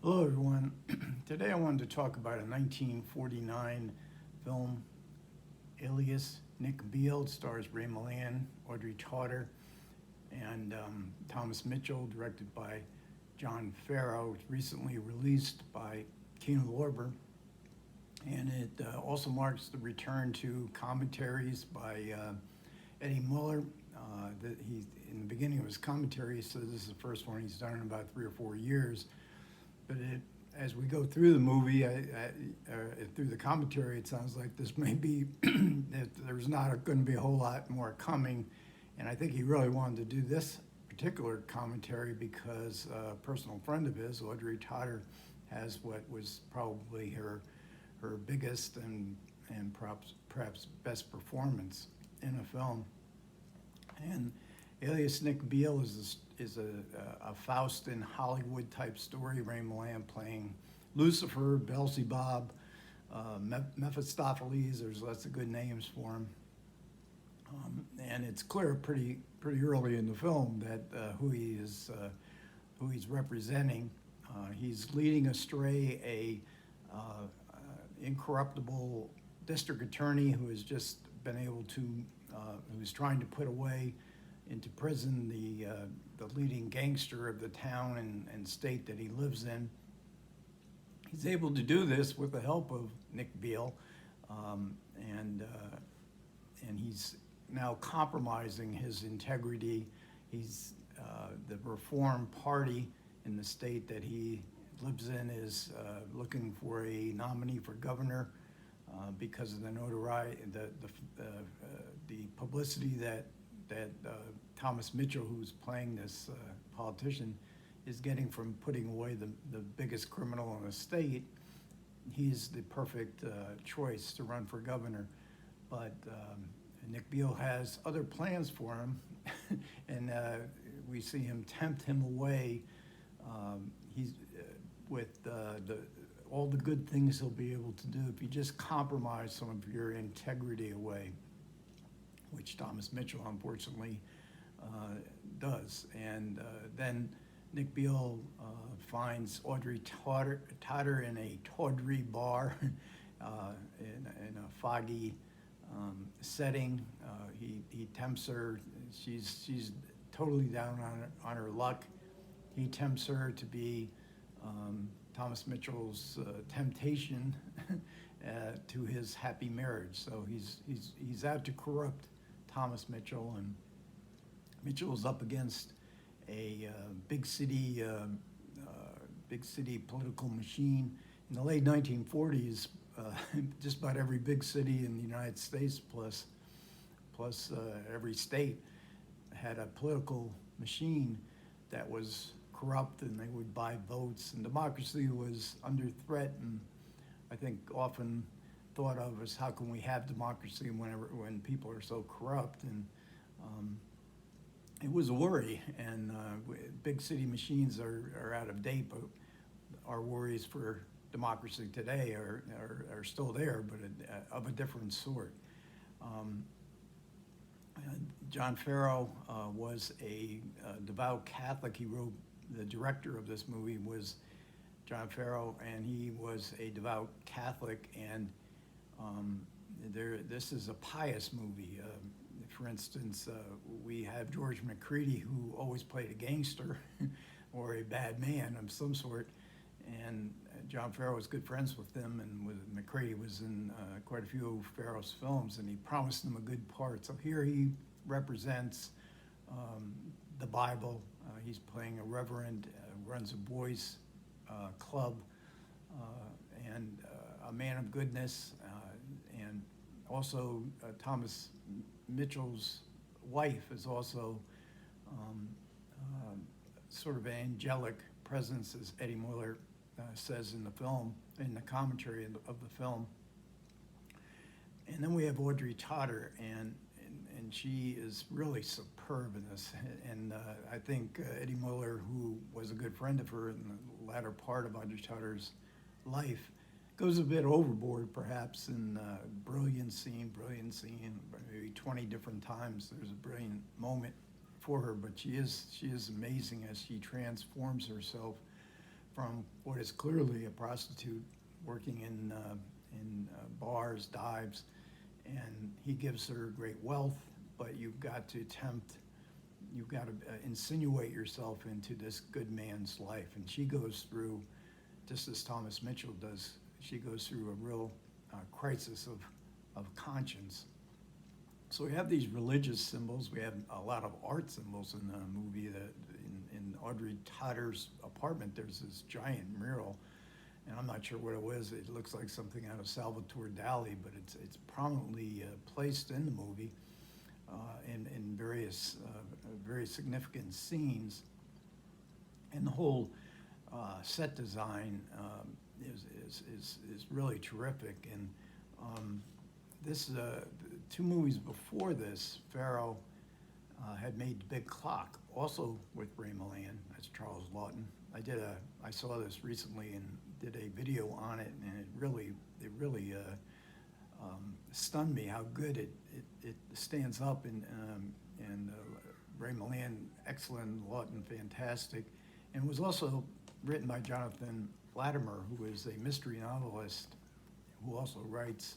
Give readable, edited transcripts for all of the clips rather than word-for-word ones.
Hello, everyone. Today I wanted to talk about a 1949 film, Alias Nick Beal. It stars Ray Milland, Audrey Totter, and Thomas Mitchell, directed by John Farrow. It's recently released by Kino Lorber, and it also marks the return to commentaries by Eddie Muller. In the beginning of his commentary, so this is the first one he's done in about 3 or 4 years. But as we go through the movie, through the commentary, it sounds like this may be that there's not going to be a whole lot more coming. And I think he really wanted to do this particular commentary because a personal friend of his, Audrey Totter, has what was probably her biggest and perhaps best performance in a film. And Alias Nick Beal is a Faust in Hollywood type story. Ray Milland playing Lucifer, Beelzebub, Mephistopheles. There's lots of good names for him. And it's clear pretty early in the film that who he's representing. He's leading astray a incorruptible district attorney who has just been able to, who's trying to put away into prison the leading gangster of the town and state that he lives in. He's able to do this with the help of Nick Beal, and he's now compromising his integrity. He's the Reform Party in the state that he lives in is looking for a nominee for governor because of the notoriety, the publicity that Thomas Mitchell, who's playing this politician, is getting from putting away the biggest criminal in the state. He's the perfect choice to run for governor. But Nick Beal has other plans for him, and we see him tempt him away. He's with all the good things he'll be able to do if you just compromise some of your integrity away, which Thomas Mitchell unfortunately does. And then Nick Beal finds Audrey Totter in a tawdry bar in a foggy setting. He tempts her. She's totally down on her luck. He tempts her to be Thomas Mitchell's temptation to his happy marriage. So he's out to corrupt Thomas Mitchell, and Mitchell's up against a big city political machine. In the late 1940s, just about every big city in the United States plus every state had a political machine that was corrupt, and they would buy votes, and democracy was under threat. And I think often thought of as how can we have democracy when people are so corrupt, and it was a worry. And big city machines are out of date, but our worries for democracy today are still there, but of a different sort. John Farrow was a devout Catholic. He wrote, the director of this movie was John Farrow, and he was a devout Catholic. And this is a pious movie. For instance, we have George McCready, who always played a gangster or a bad man of some sort, and John Farrow was good friends with them, and McCready was in quite a few of Farrow's films, and he promised them a good part. So here he represents the Bible. He's playing a reverend, runs a boys' club, and a man of goodness, and also Thomas Mitchell's wife is also sort of an angelic presence, as Eddie Muller says in the film, in the commentary of the film. And then we have Audrey Totter, and she is really superb in this. And I think Eddie Muller, who was a good friend of her in the latter part of Audrey Totter's life, goes a bit overboard perhaps in brilliant scene, maybe 20 different times. There's a brilliant moment for her, but she is amazing as she transforms herself from what is clearly a prostitute working in bars, dives, and he gives her great wealth, but you've got to insinuate yourself into this good man's life. And she goes through, just as Thomas Mitchell does, she goes through a real crisis of conscience. So we have these religious symbols. We have a lot of art symbols in the movie. In Audrey Totter's apartment, there's this giant mural, and I'm not sure what it was. It looks like something out of Salvatore Dali, but it's prominently placed in the movie in various very significant scenes. And the whole set design is really terrific. And this two movies before this, Farrow had made Big Clock, also with Ray Milland. That's Charles Lawton. I saw this recently and did a video on it, and it really stunned me how good it stands up. And Ray Milland, excellent. Lawton, fantastic. And it was also written by Jonathan Latimer, who is a mystery novelist who also writes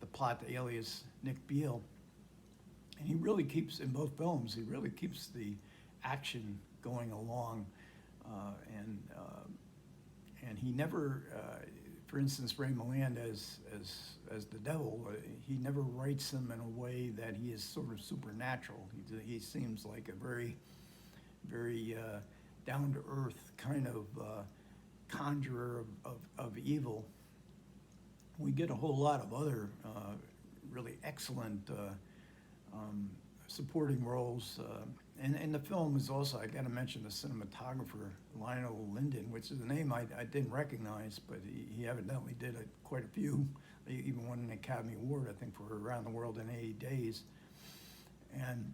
the plot to Alias Nick Beal. And he really keeps, in both films, he really keeps the action going along. And he never, for instance, Ray Milland as the devil, he never writes him in a way that he is sort of supernatural. He seems like a very, very down-to-earth kind of conjurer of evil. We get a whole lot of other really excellent supporting roles. And the film is also, I gotta mention the cinematographer, Lionel Linden, which is a name I didn't recognize, but he evidently did quite a few. He even won an Academy Award, I think, for Around the World in 80 Days. And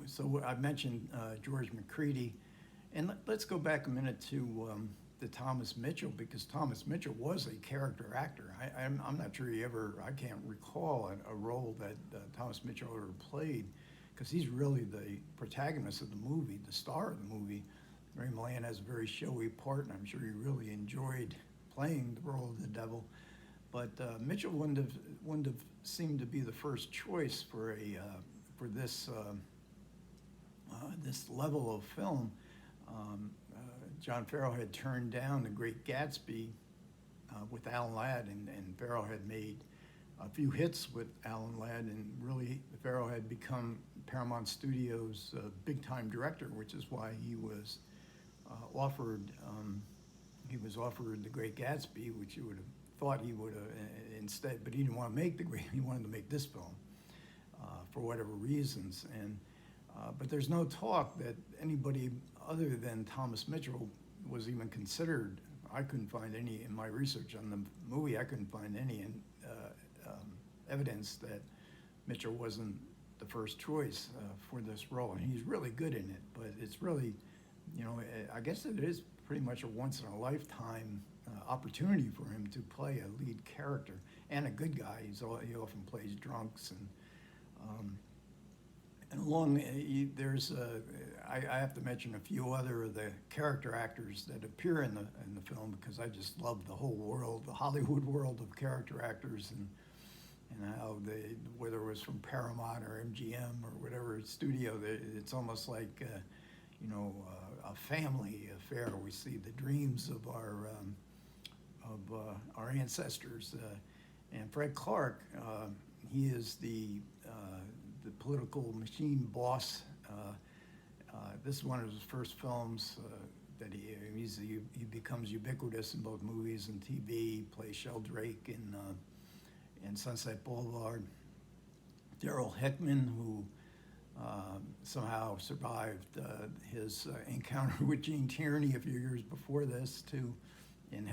so I've mentioned George McCready. And let's go back a minute to Thomas Mitchell, because Thomas Mitchell was a character actor. I'm not sure I can't recall a role that Thomas Mitchell ever played, because he's really the protagonist of the movie, the star of the movie. Ray Milland has a very showy part, and I'm sure he really enjoyed playing the role of the devil. But Mitchell wouldn't have seemed to be the first choice for this level of film. John Farrow had turned down The Great Gatsby with Alan Ladd, and Farrow had made a few hits with Alan Ladd, and really Farrow had become Paramount Studios' big-time director, which is why he was offered The Great Gatsby, which you would have thought he would have instead, but he didn't want to make he wanted to make this film for whatever reasons. And but there's no talk that anybody other than Thomas Mitchell was even considered. I couldn't find any in my research on the movie. I couldn't find any evidence that Mitchell wasn't the first choice for this role, and he's really good in it. But it's really, I guess it is pretty much a once-in-a-lifetime opportunity for him to play a lead character and a good guy. He often plays drunks, and along there's I have to mention a few other of the character actors that appear in the film, because I just love the whole world, the Hollywood world of character actors, and how whether it was from Paramount or MGM or whatever studio, it's almost like a family affair. We see the dreams of our ancestors, and Fred Clark, he is the political machine boss. This is one of his first films that he becomes ubiquitous in both movies and TV. He plays Sheldrake in Sunset Boulevard. Darryl Hickman, who somehow survived his encounter with Gene Tierney a few years before this, too, in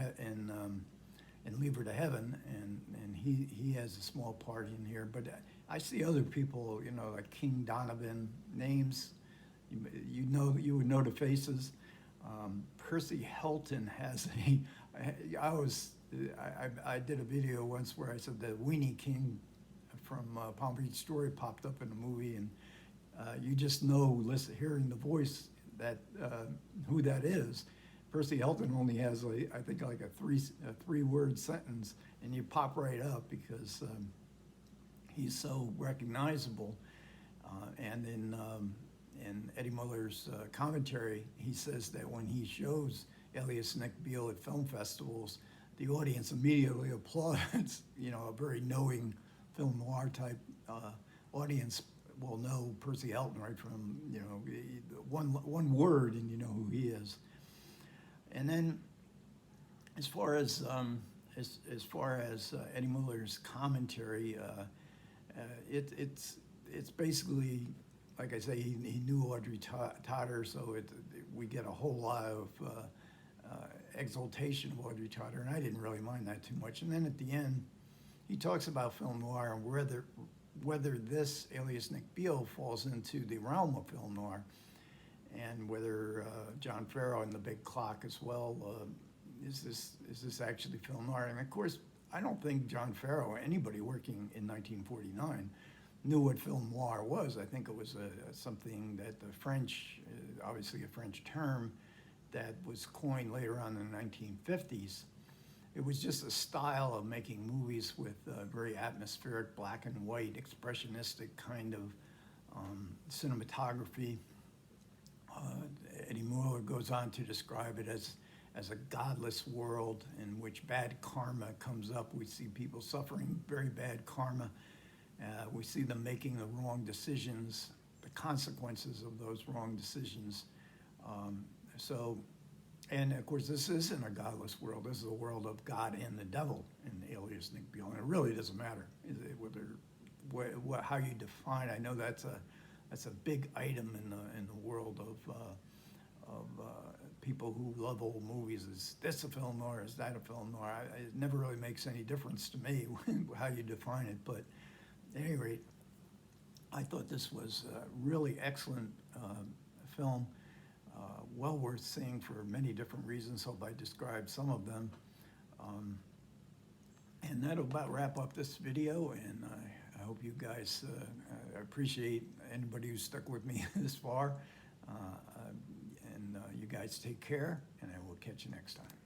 Leave Her to Heaven, and he has a small part in here. But I see other people, like King Donovan, names you would know the faces. Percy Helton has I did a video once where I said the Weenie King from Palm Beach Story popped up in the movie, and you just know, hearing the voice, who that is. Percy Hilton only has, I think, like a three-word sentence, and you pop right up because he's so recognizable. And in Eddie Muller's commentary, he says that when he shows Alias Nick Beal at film festivals, the audience immediately applauds. You know, a very knowing film noir type audience will know Percy Hilton right from, you know, one word, and you know who he is. And then, as far as Eddie Muller's commentary, it's basically, like I say, he knew Audrey Totter, so we get a whole lot of exaltation of Audrey Totter, and I didn't really mind that too much. And then at the end, he talks about film noir and whether this Alias Nick Beal falls into the realm of film noir, and whether John Farrow and The Big Clock as well, is this actually film noir? And of course, I don't think John Farrow or anybody working in 1949 knew what film noir was. I think it was something that the French, obviously a French term, that was coined later on in the 1950s. It was just a style of making movies with very atmospheric, black and white, expressionistic kind of cinematography. Eddie Muller goes on to describe it as a godless world in which bad karma comes up. We see people suffering very bad karma. We see them making the wrong decisions, the consequences of those wrong decisions. And of course, this isn't a godless world. This is a world of God and the devil in Alias Nick Beal, and it really doesn't matter how you define. I know that's a big item in the world of people who love old movies. Is this a film noir? Is that a film noir? It never really makes any difference to me how you define it. But at any rate, I thought this was a really excellent film, well worth seeing for many different reasons. Hope I described some of them. And that'll about wrap up this video, and I hope you guys appreciate anybody who stuck with me this far. And you guys take care, and I will catch you next time.